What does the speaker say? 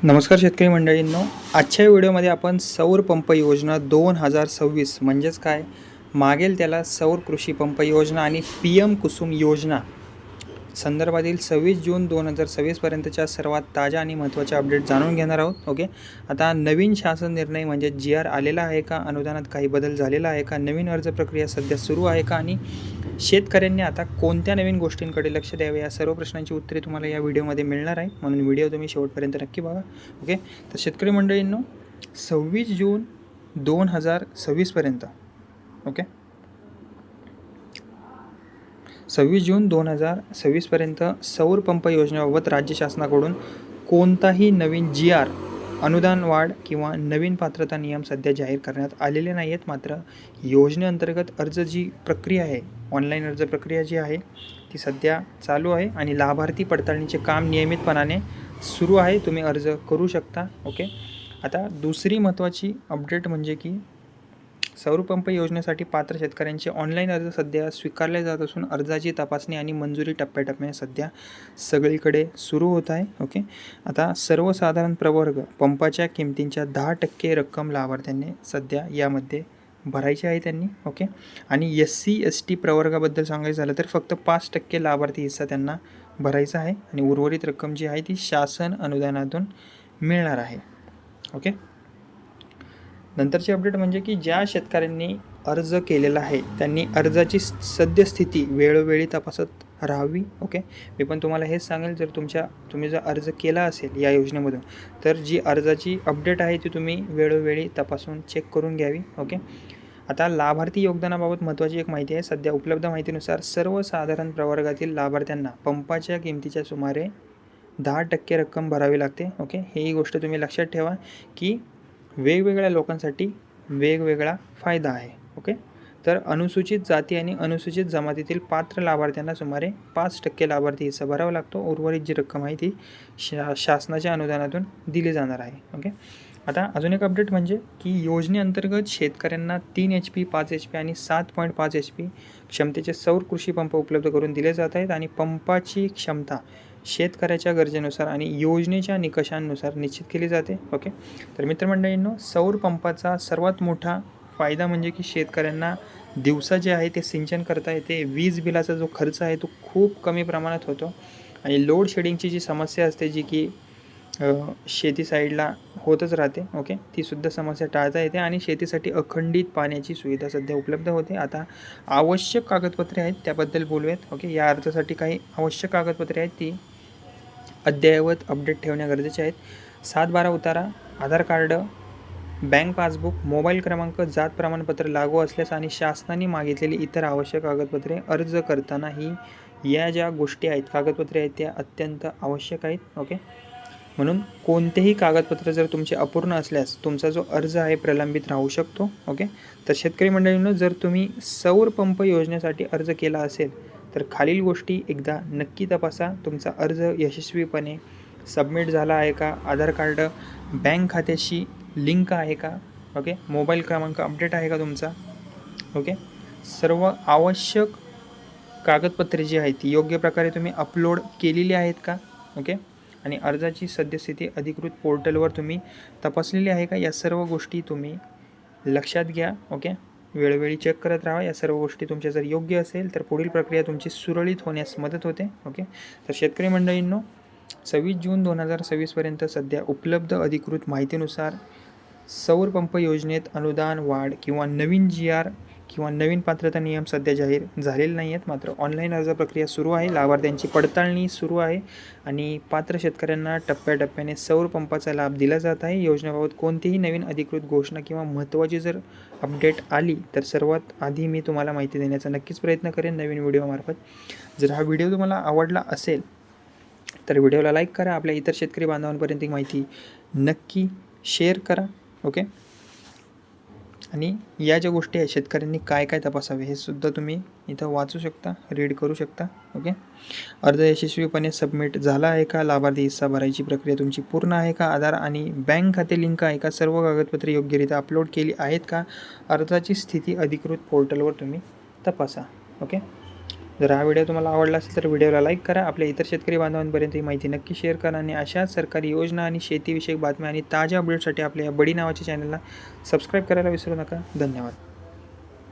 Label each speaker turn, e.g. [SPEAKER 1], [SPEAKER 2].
[SPEAKER 1] नमस्कार शेतकरी मंडळींनो, आजच्या व्हिडिओमध्ये आपण सौर पंप योजना 2026 म्हणजेच काय, मागेल त्याला सौर कृषी पंप योजना आणि PM कुसुम योजना संदर्भातील 26 जून 2026 पर्यंतच्या सर्वात ताज्या आणि महत्त्वाच्या अपडेट जाणून घेणार आहोत. ओके, आता नवीन शासन निर्णय म्हणजे GR आलेला आहे का, अनुदानात काही बदल झालेला आहे का, नवीन अर्ज प्रक्रिया सध्या सुरू आहे का आणि शेतकऱ्यांनी आता कोणत्या नवीन गोष्टींकडे लक्ष द्यावे, या सर्व प्रश्नांची उत्तरे तुम्हाला या व्हिडिओमध्ये मिळणार आहे. म्हणून व्हिडिओ तुम्ही शेवटपर्यंत नक्की बघा. ओके, तर शेतकरी मंडळींनो, 26 जून 2026 पर्यंत, ओके, 26 जून 2026 पर्यंत सौर पंप योजनेबाबत राज्य शासनाकडून कोणताही नवीन GR, अनुदान वाढ किंवा नवीन पात्रता नियम सध्या जाहीर करण्यात आलेले नाही आहेत. मात्र योजनेअंतर्गत अर्ज जी प्रक्रिया आहे, ऑनलाईन अर्ज प्रक्रिया जी आहे ती सध्या चालू आहे आणि लाभार्थी पडताळणीचे काम नियमितपणाने सुरू आहे. तुम्ही अर्ज करू शकता. ओके, आता दुसरी महत्त्वाची अपडेट म्हणजे की सौर पंप योजनेसाठी पात्र शेतकऱ्यांचे ऑनलाईन अर्ज सध्या स्वीकारले जात असून अर्जाची तपासणी आणि मंजुरी टप्प्याटप्प्याने सध्या सगळीकडे सुरू होत आहे. ओके, आता सर्वसाधारण प्रवर्ग पंपाच्या किमतींच्या 10% रक्कम लाभार्थ्यांनी सध्या यामध्ये भरायची आहे त्यांनी. ओके, आणि SC ST प्रवर्गाबद्दल सांगायचं झालं तर फक्त 5% लाभार्थी हिस्सा त्यांना भरायचा आहे आणि उर्वरित रक्कम जी आहे ती शासन अनुदानातून मिळणार आहे. ओके, नंतरची अपडेट म्हणजे की ज्या शेतकऱ्यांनी अर्ज केलेला आहे त्यांनी अर्जाची सद्यस्थिती वेळोवेळी तपासत राहावी. ओके, मी पण तुम्हाला हेच सांगेल, जर तुम्ही जर अर्ज केला असेल या योजनेमधून तर जी अर्जाची अपडेट आहे ती तुम्ही वेळोवेळी तपासून चेक करून घ्यावी. ओके, आता लाभार्थी योगदानाबाबत महत्त्वाची एक माहिती आहे. सध्या उपलब्ध माहितीनुसार सर्वसाधारण प्रवर्गातील लाभार्थ्यांना पंपाच्या किमतीच्या सुमारे 10% रक्कम भरावी लागते. ओके, ही गोष्ट तुम्ही लक्षात ठेवा की वेगवेगळ्या लोकांसाठी वेगवेगळा फायदा आहे. ओके, तर अनुसूचित जाती आणि अनुसूचित जमातीतील पात्र लाभार्थ्यांना सुमारे 5% लाभार्थी हिस्सा भरावा लागतो. उर्वरित जी रक्कम आहे ती शासनाच्या अनुदानातून दिली जाणार आहे. ओके, आता अजून एक अपडेट म्हणजे की योजनेअंतर्गत शेतकऱ्यांना 3 HP, 5 HP आणि 7.5 HP क्षमतेचे सौर कृषी पंप उपलब्ध करून दिले जात आहेत आणि पंपाची क्षमता शेतकऱ्याच्या गरजेनुसार आणि योजनेच्या निकषांनुसार निश्चित केली जाते. ओके, तर मित्रमंडळींनो, सौर पंपाचा सर्वात मोठा फायदा म्हणजे की शेतकऱ्यांना दिवसा जे आहे ते सिंचन करता येते. वीज बिलाचा जो खर्च आहे तो खूप कमी प्रमाणात होतो आणि लोड शेडिंगची जी समस्या असते जी की शेती साईडला होतच राहते. ओके, तीसुद्धा समस्या टाळता येते आणि शेतीसाठी अखंडित पाण्याची सुविधा सध्या उपलब्ध होते. आता आवश्यक कागदपत्रे आहेत त्याबद्दल बोलूयात. ओके, या अर्जासाठी काही आवश्यक कागदपत्रे आहेत ती अद्ययावत अपडेट ठेवणे गरजेचे आहेत. 7/12 उतारा, आधार कार्ड, बँक पासबुक, मोबाईल क्रमांक, जात प्रमाणपत्र लागू असल्यास आणि शासनाने मागितलेली इतर आवश्यक कागदपत्रे अर्ज करतानाही या ज्या गोष्टी आहेत, कागदपत्रे आहेत, त्या अत्यंत आवश्यक आहेत. ओके, म्हणून कोणतेही कागदपत्र जर तुमचे अपूर्ण असल्यास तुमचा जो अर्ज आहे प्रलंबित राहू शकतो. ओके, तर शेतकरी मंडळींनो, जर तुम्ही सौर पंप योजनेसाठी अर्ज केला असेल तर खालील गोष्टी एकदा नक्की तपासा. तुमचा अर्ज यशस्वीपणे सबमिट झाला आहे का, आधार कार्ड बँक खात्याशी लिंक आहे का, ओके, मोबाईल क्रमांक अपडेट आहे का तुमचा, ओके, सर्व आवश्यक कागदपत्रे जी आहेत ती योग्य प्रकारे तुम्ही अपलोड केलेली आहेत का, ओके, आणि अर्जाची सद्यस्थिती अधिकृत पोर्टलवर तुम्ही तपासलेली आहे का, या सर्व गोष्टी तुम्ही लक्षात घ्या. ओके, वेळोवेळी चेक करत राहा. या सर्व गोष्टी तुमच्या जर योग्य असेल तर पुढील प्रक्रिया तुमची सुरळीत होण्यास मदत होते. ओके, तर शेतकरी मंडळींनो, 26 जून 2026 पर्यंत सध्या उपलब्ध अधिकृत माहितीनुसार सौर पंप योजनेत अनुदान वाढ किंवा नवीन GR किंवा नवीन पात्रता नियम सध्या जाहीर झालेले नाही आहेत. मात्र ऑनलाईन अर्ज प्रक्रिया सुरू आहे, लाभार्थ्यांची पडताळणी सुरू आहे आणि पात्र शेतकऱ्यांना टप्प्याटप्प्याने सौर पंपाचा लाभ दिला जात आहे. योजनेबाबत कोणतीही नवीन अधिकृत घोषणा किंवा महत्त्वाची जर अपडेट आली तर सर्वात आधी मी तुम्हाला माहिती देण्याचा नक्कीच प्रयत्न करेन नवीन व्हिडिओमार्फत. जर हा व्हिडिओ तुम्हाला आवडला असेल तर व्हिडिओला लाईक करा. आपल्या इतर शेतकरी बांधवांपर्यंत ही माहिती नक्की शेअर करा. ओके, आणि या ज्या गोष्टी आहेत शेतकऱ्यांनी काय काय तपासावे हे सुद्धा तुम्ही इथं वाचू शकता, रीड करू शकता. ओके, अर्ज यशस्वीपणे सबमिट झाला आहे का, लाभार्थी हिस्सा भरायची प्रक्रिया तुमची पूर्ण आहे का, आधार आणि बँक खाते लिंक आहे का, सर्व कागदपत्रे योग्यरित्या अपलोड केली आहेत का, अर्जाची स्थिती अधिकृत पोर्टलवर तुम्ही तपासा. ओके, जर हा व्हिडिओ तुम्हाला आवडला असेल तर व्हिडिओला लाईक करा. आपल्या इतर शेतकरी बांधवांपर्यंत ही माहिती नक्की शेअर करा आणि अशाच सरकारी योजना आणि शेतीविषयक बातम्या आणि ताज्या अपडेटसाठी आपल्या या बडी नावाच्या चॅनलला सबस्क्राईब करायला विसरू नका. धन्यवाद.